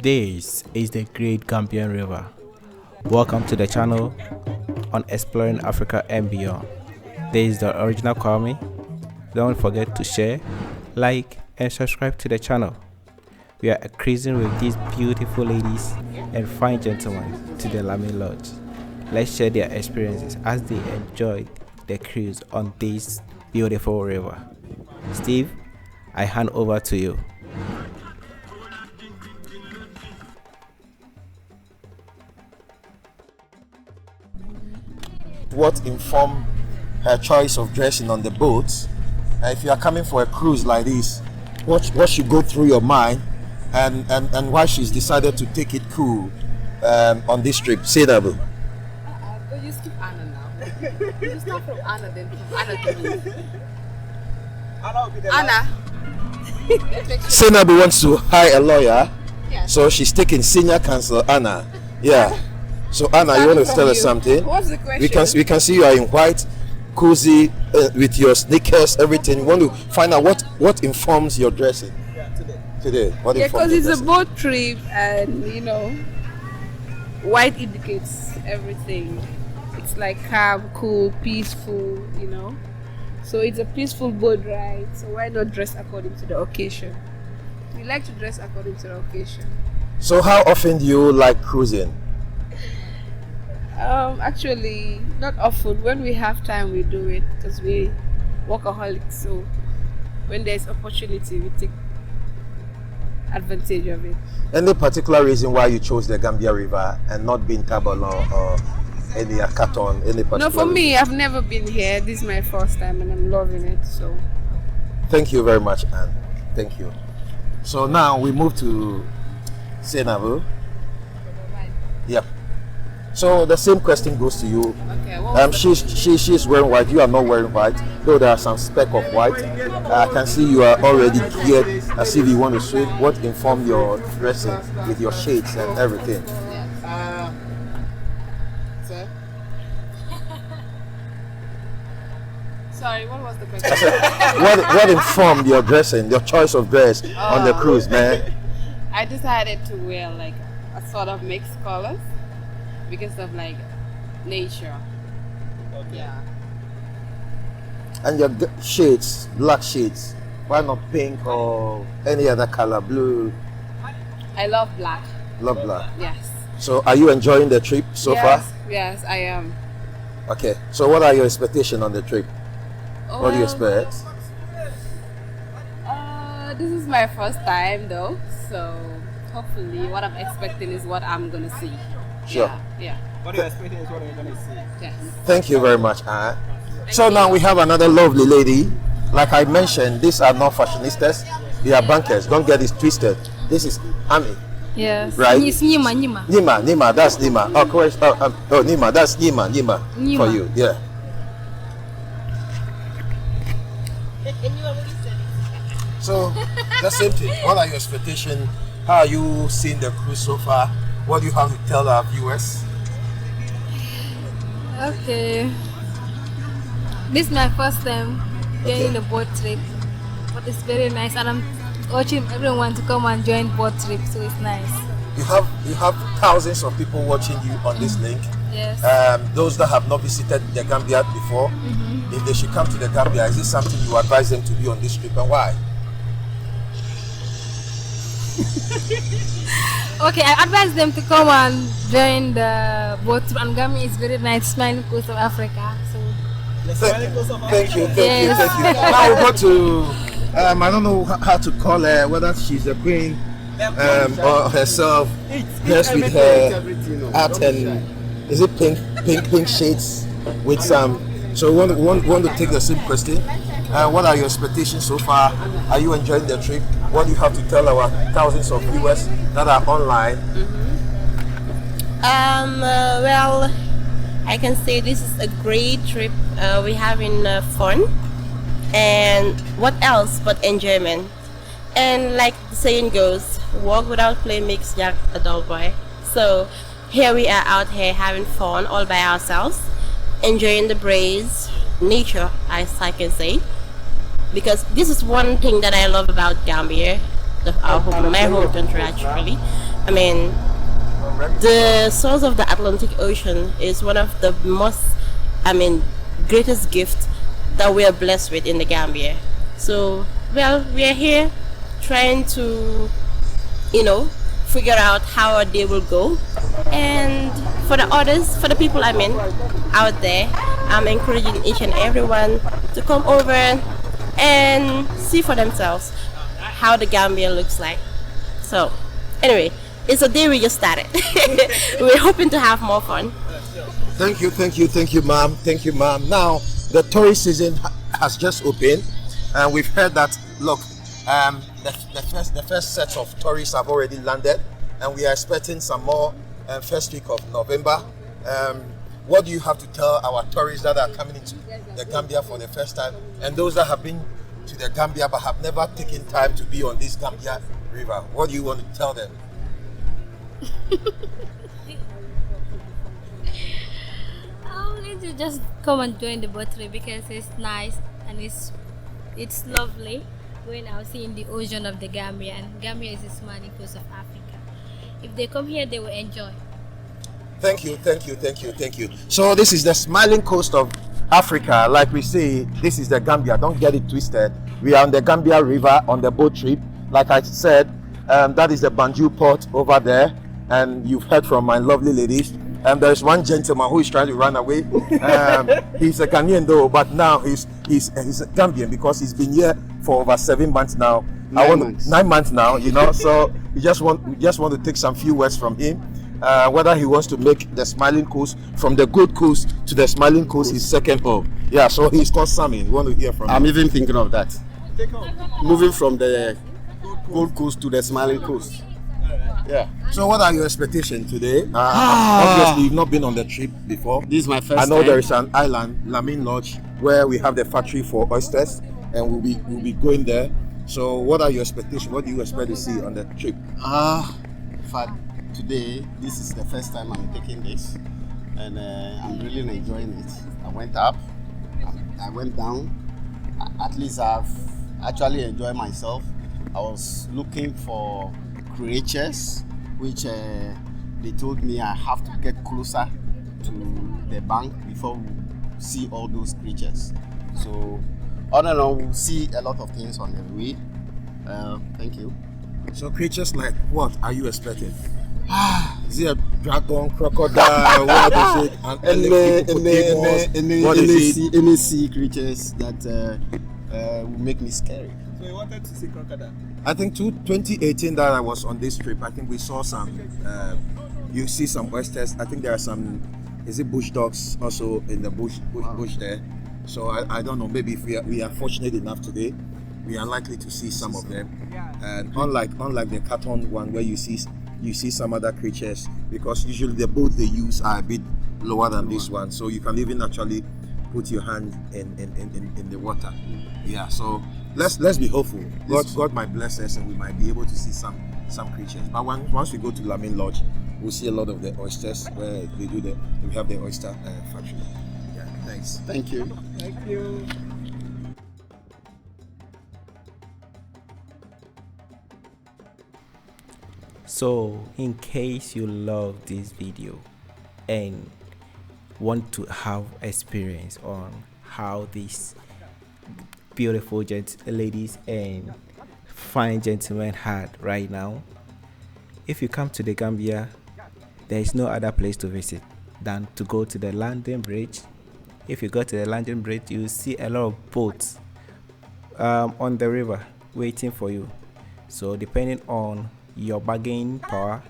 This is the Great Gambia River. Welcome to the channel on Exploring Africa and Beyond. This is the original Kwame. Don't forget to share, like, and subscribe to the channel. We are cruising with these beautiful ladies and fine gentlemen to the Lamin Lodge. Let's share their experiences as they enjoy the cruise on this beautiful river. Steve, I hand over to you. What informed her choice of dressing on the boat? If you are coming for a cruise like this, what should go through your mind, and why she's decided to take it cool on this trip? Say that, boo. But you skip Anna now. You start from Anna, then from Anna to me. Anna. Senabu wants to hire a lawyer, Yes. so she's taking senior counsel Anna. Yeah. So Anna, you want to tell us something? What's the question? We can see you are in white, cozy, with your sneakers, everything. We want to find out what informs your dressing. Today. What Yeah, informs because your it's a dressing? boat trip, and white indicates everything. It's like calm, cool, peaceful. So it's a peaceful boat ride. So why not dress according to the occasion? We like to dress according to the occasion. So how often do you like cruising? Actually, not often. When we have time, we do it because we workaholics. So when there's opportunity, we take advantage of it. Any particular reason why you chose the Gambia River and not being Kabalon or any Akaton? Any particular No, for reason? me, I've never been here. This is my first time, and I'm loving it. So Thank you very much, Anne. Thank you. So now we move to Senabu. Yep. So the same question goes to you. okay. She's wearing white. You are not wearing white, though there are some speck of white. I can see you are already geared as if you want to swim. What informed your dressing with your shades and everything? Sir? Sorry, what was the question? What informed your dressing, your choice of dress on the cruise, man? I decided to wear like a sort of mixed colors because of nature. Yeah. And your shades, black shades. Why not pink or any other color? Blue, I love black. love black. Yes. So are you enjoying the trip so far? Yes, I am. Okay. So what are your expectations on the trip? What do you expect? This is my first time though, so hopefully what I'm expecting is what I'm gonna see. Sure. Yeah. What you're expecting is what you're going to see. Yes. Thank you very much, Anne. So now we have another lovely lady. Like I mentioned, these are not fashionistas, they are bankers. Don't get this twisted. This is Ami, Yes. right? It's Nima. Nima, that's Nima. Oh, correct. Nima, that's Nima for Nima. you. Yeah. So the same thing. What are your expectations? How are you seeing the cruise so far? What do you have to tell our viewers? Okay. This is my first time doing the boat trip, but it's very nice, and I'm urging everyone to come and join boat trip. So it's nice. You have thousands of people watching you on this link. Yes. Those that have not visited the Gambia before, if they should come to the Gambia, is this something you advise them to do on this trip, and why? Okay, I advise them to come and join the boat trip. And Gambia is very nice, smiling coast of Africa. So Thank you. Yes. Now we go to I don't know how to call her, whether she's a queen or herself, dressed with her art and is it pink shades with some. So we want to take the same question. What are your expectations so far? Are you enjoying the trip? What do you have to tell our thousands of viewers that are online? Well, I can say this is a great trip. We're having fun, and what else but enjoyment. And like the saying goes, walk without play makes Jack a dull boy. So here we are out here having fun all by ourselves, enjoying the breeze, nature, as I can say. Because this is one thing that I love about Gambia, my home country actually. I mean, the source of the Atlantic Ocean is one of the most, I mean, greatest gift that we are blessed with in the Gambia. So, well, we are here trying to, figure out how our day will go. And for the others, for the people out there, I'm encouraging each and everyone to come over and see for themselves how the Gambia looks like. So, anyway, it's a day we just started. We're hoping to have more fun. Thank you, ma'am. Thank you, ma'am. Now, the tourist season has just opened, and we've heard that, look, the first set of tourists have already landed, and we are expecting some more first week of November. What do you have to tell our tourists that are coming into the Gambia for the first time, and those that have been to the Gambia but have never taken time to be on this Gambia River? What do you want to tell them? I need to just come and join the boat trip because it's nice and it's lovely going out seeing the ocean of the Gambia, and Gambia is the smiling coast of Africa. If they come here, they will enjoy. Thank you. So this is the smiling coast of Africa. Like we say, this is the Gambia. Don't get it twisted. We are on the Gambia River on the boat trip. Like I said, that is the Banjul port over there. And you've heard from my lovely ladies. There is one gentleman who is trying to run away. He's a Ghanaian though, but now he's a Gambian because he's been here for over 7 months now. 9 months now, So we just want to take some few words from him. Whether he wants to make the Smiling Coast from the Gold Coast to the Smiling Coast his second home. Yeah, so he's called Sammy. We want to hear from him. I'm even thinking of that. Moving from the Gold Coast to the Smiling Coast. Yeah. So what are your expectations today? Obviously, you've not been on the trip before. This is my first I know time. there is an island, Lamin Lodge, where we have the factory for oysters, and we'll be going there. So what are your expectations? What do you expect to see on the trip? In fact, today, this is the first time I'm taking this, and I'm really enjoying it. I went up, I went down. At least I've actually enjoyed myself. I was looking for creatures, which they told me I have to get closer to the bank before we see all those creatures. So, on and on, we'll see a lot of things on the way. Thank you. So creatures like what are you expecting? Is it a dragon, crocodile, what is it? An elephant, what is it? Any sea creatures that will make me scary. So you wanted to see crocodile? I think 2018 that I was on this trip, I think we saw some, you see some oysters. I think there are some, is it bush dogs also in the bush there? So I don't know, maybe if we are fortunate enough today, we are likely to see some of them. And unlike the carton one where you see some other creatures, because usually the boats they use are a bit lower than this one, so you can even actually put your hand in the water. Yeah, so let's be hopeful. God might bless us and we might be able to see some creatures. But once we go to Lamin Lodge, we'll see a lot of the oysters where we have the oyster factory. Yeah, thanks. Thank you. Thank you. So in case you love this video and want to have experience on how these beautiful ladies and fine gentlemen had right now, if you come to the Gambia, there is no other place to visit than to go to the London Bridge. If you go to the London Bridge, you will see a lot of boats on the river waiting for you. So depending on your bargaining power,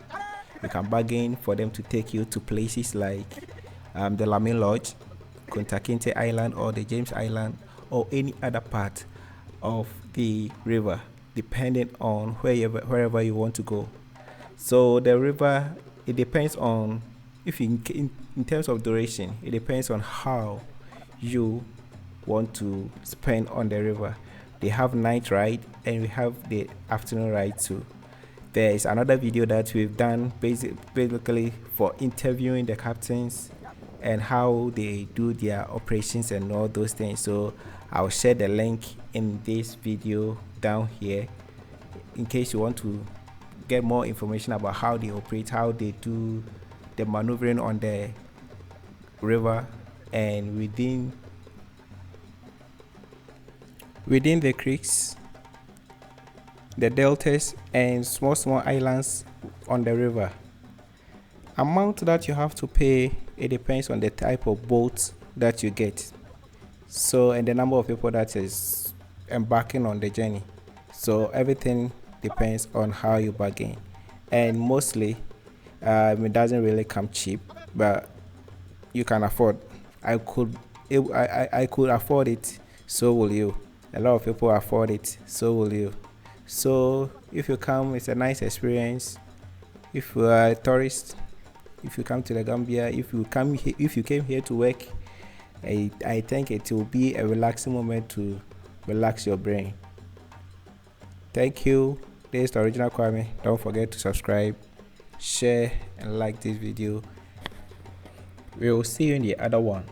you can bargain for them to take you to places like the Lamin Lodge, Kunta Kinte Island, or the James Island, or any other part of the river, depending on wherever you want to go. So the river, it depends on, if you in terms of duration, it depends on how you want to spend on the river. They have night ride and we have the afternoon ride too. There is another video that we've done basically for interviewing the captains and how they do their operations and all those things. So I'll share the link in this video down here in case you want to get more information about how they operate, how they do the maneuvering on the river and within the creeks, the deltas and small islands on the river. Amount that you have to pay, it depends on the type of boat that you get, so and the number of people that is embarking on the journey. So everything depends on how you bargain, and mostly it doesn't really come cheap, but you can afford. I could afford it, so will you. A lot of people afford it, so will you. So if you come, it's a nice experience. If you are a tourist, if you come to the Gambia, if you came here to work, I think it will be a relaxing moment to relax your brain. Thank you. This is the original Kwame. Don't forget to subscribe, share and like this video. We will see you in the other one.